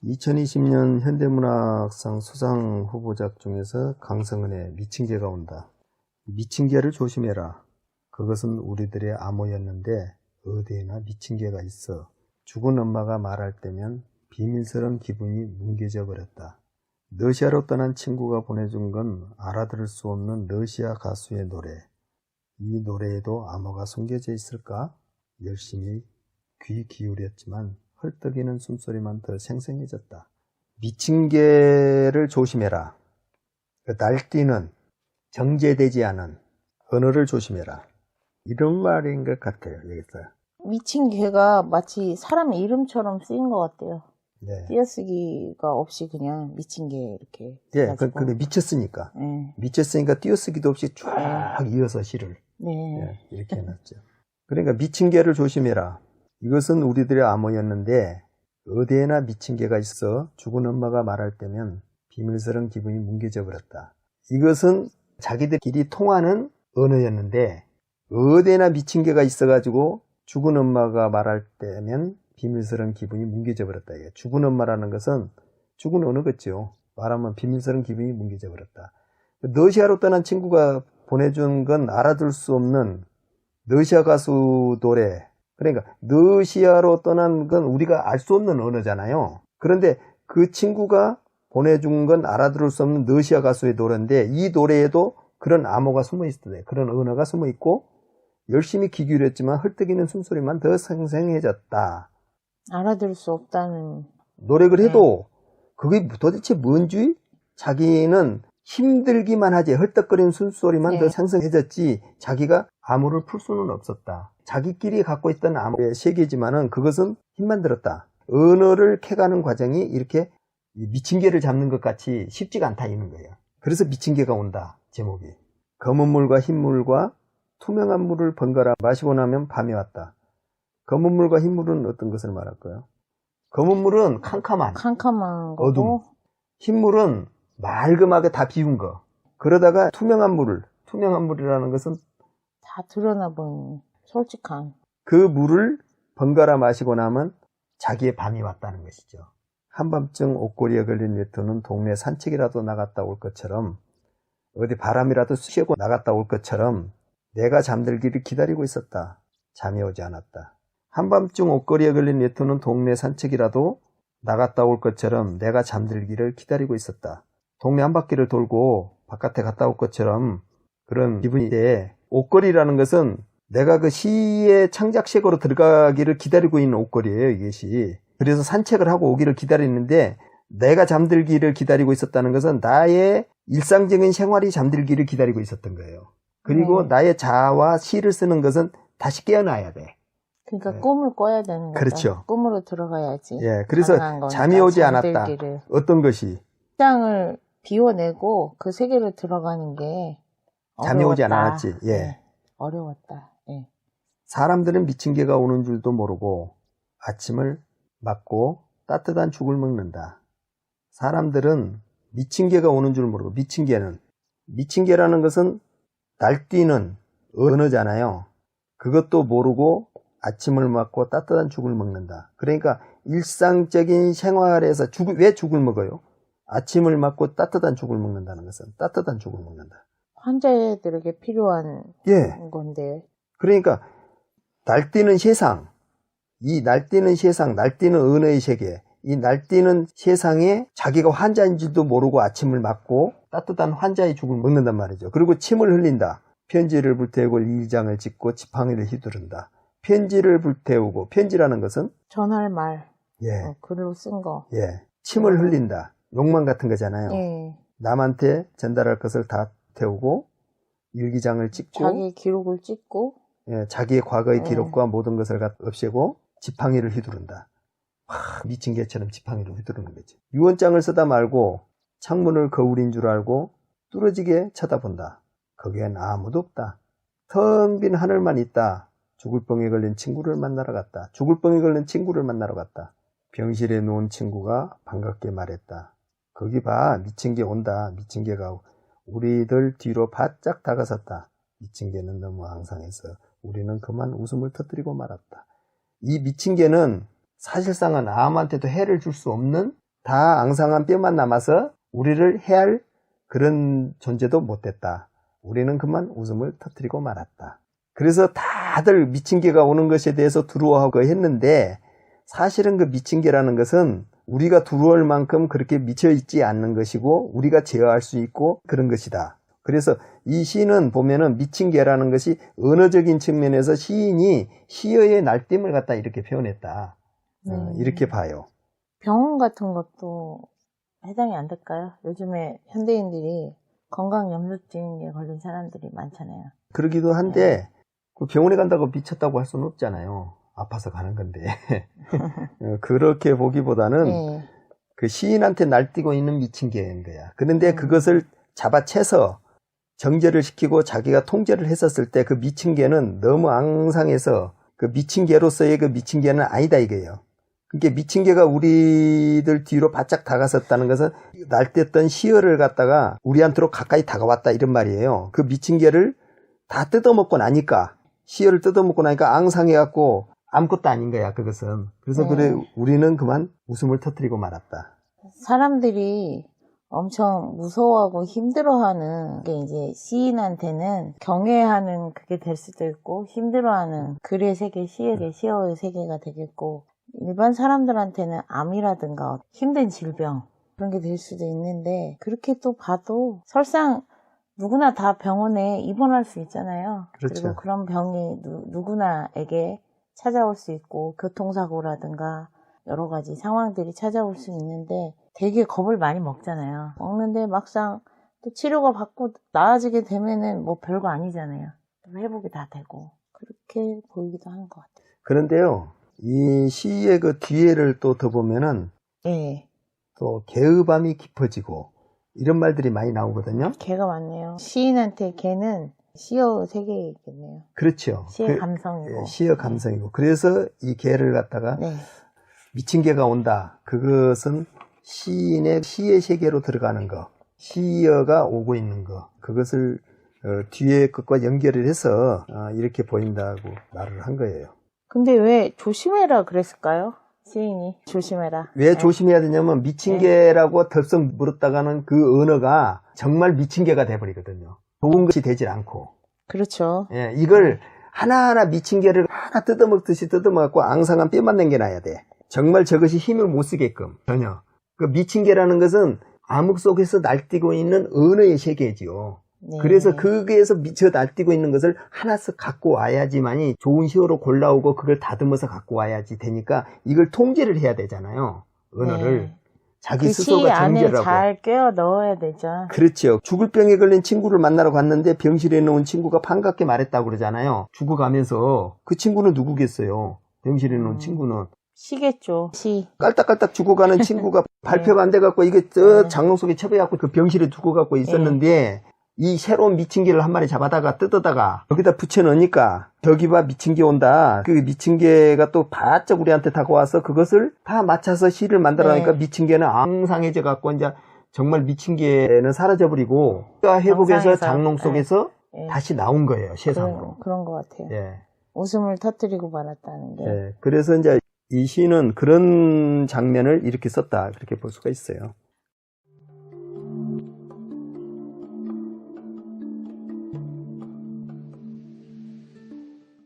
2020년 현대문학상 수상 후보작 중에서 강성은의 미친 개가 온다. 미친 개를 조심해라. 그것은 우리들의 암호였는데 어디에나 미친 개가 있어. 죽은 엄마가 말할 때면 비밀스러운 기분이 뭉개져 버렸다. 러시아로 떠난 친구가 보내준 건 알아들을 수 없는 러시아 가수의 노래. 이 노래에도 암호가 숨겨져 있을까? 열심히 귀 기울였지만 헐떡이는 숨소리만 더 생생해졌다. 미친 개를 조심해라. 날뛰는 정제되지 않은 언어를 조심해라. 이런 말인 것 같아요. 여기서. 미친 개가 마치 사람 이름처럼 쓰인 것 같아요. 네. 띄어쓰기가 없이 그냥 미친 개 이렇게. 예, 근데 미쳤으니까. 네. 미쳤으니까 띄어쓰기도 없이 쫙 이어서 시를. 네. 예, 이렇게 해놨죠. 그러니까 미친 개를 조심해라. 이것은 우리들의 암호였는데 어디에나 미친 개가 있어 죽은 엄마가 말할 때면 비밀스러운 기분이 뭉개져 버렸다. 이것은 자기들끼리 통하는 언어였는데 어디에나 미친 개가 있어가지고 죽은 엄마가 말할 때면 비밀스러운 기분이 뭉개져 버렸다. 죽은 엄마라는 것은 죽은 언어겠죠. 말하면 비밀스러운 기분이 뭉개져 버렸다. 러시아로 떠난 친구가 보내준 건 알아들 수 없는 러시아 가수 노래. 그러니까 러시아로 떠난 건 우리가 알 수 없는 언어잖아요. 그런데 그 친구가 보내준 건 알아들을 수 없는 러시아 가수의 노래인데 이 노래에도 그런 암호가 숨어 있어요. 그런 언어가 숨어 있고 열심히 귀 기울였지만 헐떡이는 숨소리만 더 생생해졌다. 알아들을 수 없다는. 노력을 해도 그게 도대체 뭔지 자기는 힘들기만 하지 헐떡거리는 숨소리만 더 생생해졌지 자기가 암호를 풀 수는 없었다. 자기끼리 갖고 있던 암호의 세계지만은 그것은 힘만 들었다. 언어를 캐가는 과정이 이렇게 미친 개를 잡는 것 같이 쉽지가 않다 이는 거예요. 그래서 미친 개가 온다 제목이. 검은 물과 흰 물과 투명한 물을 번갈아 마시고 나면 밤이 왔다. 검은 물과 흰 물은 어떤 것을 말할까요? 검은 물은 캄캄한 거고, 어둠. 흰 물은 맑음하게 다 비운 거. 그러다가 투명한 물이라는 것은 다 드러나 보이는 솔직한. 그 물을 번갈아 마시고 나면 자기의 밤이 왔다는 것이죠. 한밤중 옷걸이에 걸린 외투는 동네 산책이라도 나갔다 올 것처럼 어디 바람이라도 쐬고 나갔다 올 것처럼 내가 잠들기를 기다리고 있었다. 잠이 오지 않았다. 한밤중 옷걸이에 걸린 외투는 동네 산책이라도 나갔다 올 것처럼 내가 잠들기를 기다리고 있었다. 동네 한 바퀴를 돌고 바깥에 갔다 올 것처럼 그런 기분인데 옷걸이라는 것은 내가 그 시의 창작색으로 들어가기를 기다리고 있는 옷걸이에요. 이것이. 그래서 산책을 하고 오기를 기다리는데 내가 잠들기를 기다리고 있었다는 것은 나의 일상적인 생활이 잠들기를 기다리고 있었던 거예요. 그리고 나의 자아와 시를 쓰는 것은 다시 깨어나야 돼. 그러니까 꿈을 꿔야 되는 거죠. 그렇죠. 꿈으로 들어가야지. 예, 그래서 잠이 오지 않았다. 어떤 것이? 일상을 비워내고 그 세계로 들어가는 게 잠이 오지 않았지. 예. 네, 어려웠다. 예. 사람들은 미친 개가 오는 줄도 모르고 아침을 맞고 따뜻한 죽을 먹는다. 사람들은 미친 개가 오는 줄 모르고 미친 개라는 것은 날뛰는 언어잖아요. 그것도 모르고 아침을 맞고 따뜻한 죽을 먹는다. 그러니까 일상적인 생활에서 왜 죽을 먹어요? 아침을 맞고 따뜻한 죽을 먹는다는 것은 따뜻한 죽을 먹는다. 환자들에게 필요한 건데. 그러니까 날뛰는 세상, 이 날뛰는 세상, 날뛰는 언어의 세계, 이 날뛰는 세상에 자기가 환자인 줄도 모르고 아침을 맞고 따뜻한 환자의 죽을 먹는단 말이죠. 그리고 침을 흘린다. 편지를 불태우고 일기장을 찍고 지팡이를 휘두른다. 편지를 불태우고, 편지라는 것은 전할 말, 예, 글로 쓴 거. 예, 침을 흘린다. 욕망 같은 거잖아요. 예. 남한테 전달할 것을 다 태우고 일기장을 찍고 자기 기록을 찍고 예, 자기의 과거의 기록과 모든 것을 없애고 지팡이를 휘두른다. 미친 개처럼 지팡이를 휘두르는 거지. 유언장을 쓰다 말고 창문을 거울인 줄 알고 뚫어지게 쳐다본다. 거기엔 아무도 없다. 텅 빈 하늘만 있다. 죽을 뻥에 걸린 친구를 만나러 갔다. 죽을 뻥에 걸린 친구를 만나러 갔다. 병실에 누운 친구가 반갑게 말했다. 거기 봐, 미친 개 온다. 미친 개가 우리들 뒤로 바짝 다가섰다. 미친 개는 너무 앙상해서 우리는 그만 웃음을 터뜨리고 말았다. 이 미친 개는 사실상은 아무한테도 해를 줄 수 없는 다 앙상한 뼈만 남아서 우리를 해할 그런 존재도 못됐다. 우리는 그만 웃음을 터뜨리고 말았다. 그래서 다들 미친 개가 오는 것에 대해서 두려워하고 했는데 사실은 그 미친 개라는 것은 우리가 두려워할 만큼 그렇게 미쳐있지 않는 것이고 우리가 제어할 수 있고 그런 것이다. 그래서 이 시는 보면은 미친 개라는 것이 언어적인 측면에서 시인이 시어의 날쌘을 갖다 이렇게 표현했다. 이렇게 봐요. 병원 같은 것도 해당이 안 될까요? 요즘에 현대인들이 건강염려증에 걸린 사람들이 많잖아요. 그러기도 한데 그 병원에 간다고 미쳤다고 할 수는 없잖아요. 아파서 가는 건데. 그렇게 보기보다는 네. 그 시인한테 날뛰고 있는 미친 개인 거야. 그런데 그것을 잡아채서 정제를 시키고 자기가 통제를 했었을 때 그 미친 개는 너무 앙상해서 그 미친 개로서의 그 미친 개는 아니다 이거예요. 그러니까 미친 개가 우리들 뒤로 바짝 다가섰다는 것은 날뛰었던 시어를 갖다가 우리한테로 가까이 다가왔다 이런 말이에요. 그 미친 개를 다 뜯어먹고 나니까 시어를 뜯어먹고 나니까 앙상해갖고 아무것도 아닌 거야 그것은. 그래서 그래 우리는 그만 웃음을 터뜨리고 말았다. 사람들이 엄청 무서워하고 힘들어하는 게 이제 시인한테는 경외하는 그게 될 수도 있고 힘들어하는 글의 세계, 시어의 세계가 되겠고 일반 사람들한테는 암이라든가 힘든 질병 그런 게 될 수도 있는데 그렇게 또 봐도 설상 누구나 다 병원에 입원할 수 있잖아요. 그렇죠. 그리고 그런 병이 누구나에게 찾아올 수 있고 교통사고라든가 여러 가지 상황들이 찾아올 수 있는데 되게 겁을 많이 먹잖아요. 먹는데 막상 또 치료가 받고 나아지게 되면은 뭐 별거 아니잖아요. 회복이 다 되고 그렇게 보이기도 하는 것 같아요. 그런데요, 이 시의 그 뒤에를 또 더 보면은 네. 또 개의밤이 깊어지고 이런 말들이 많이 나오거든요. 개가 많네요. 시인한테 개는 시어 세계에 있겠네요. 그렇죠. 시의 감성이고. 시의 감성이고. 그래서 이 개를 갖다가 네. 미친 개가 온다. 그것은 시인의 시의 세계로 들어가는 거. 시어가 오고 있는 거. 그것을 뒤에 것과 연결을 해서 이렇게 보인다고 말을 한 거예요. 근데 왜 조심해라 그랬을까요? 시인이 조심해라. 왜 조심해야 되냐면 미친 개라고 덥석 물었다가는 그 언어가 정말 미친 개가 돼버리거든요. 좋은 것이 되질 않고. 그렇죠. 예, 이걸 하나하나 미친 개를 하나 뜯어먹듯이 뜯어먹고 앙상한 뼈만 남겨놔야 돼. 정말 저것이 힘을 못 쓰게끔 전혀. 그 미친 개라는 것은 암흑 속에서 날뛰고 있는 언어의 세계지요. 네. 그래서 거기에서 미쳐 날뛰고 있는 것을 하나씩 갖고 와야지만이 좋은 시어로 골라오고 그걸 다듬어서 갖고 와야지 되니까 이걸 통제를 해야 되잖아요. 언어를. 네. 자기 그 시 스스로가 안에 정제를 하고. 잘 꿰어 넣어야 되죠. 그렇죠. 죽을 병에 걸린 친구를 만나러 갔는데 병실에 놓은 친구가 반갑게 말했다고 그러잖아요. 죽어가면서. 그 친구는 누구겠어요? 병실에 놓은 친구는. 시겠죠. 시. 깔딱깔딱 죽어가는 친구가 발표가 안 돼갖고 이게 장롱 속에 처박혀갖고 그 병실에 두고 갖고 있었는데 이 새로운 미친 개를 한 마리 잡아다가 뜯어다가 여기다 붙여넣으니까 저기 봐 미친 개 온다. 그 미친 개가 또 바짝 우리한테 다가와서 그것을 다 맞춰서 시를 만들어내니까 미친 개는 앙상해져 갖고 이제 정말 미친 개는 사라져버리고 회복해서 앙상해서. 장롱 속에서 네. 다시 나온 거예요. 세상으로. 그런 것 같아요. 예. 웃음을 터뜨리고 말았다는 게. 예. 그래서 이제 이 시는 그런 장면을 이렇게 썼다. 그렇게 볼 수가 있어요.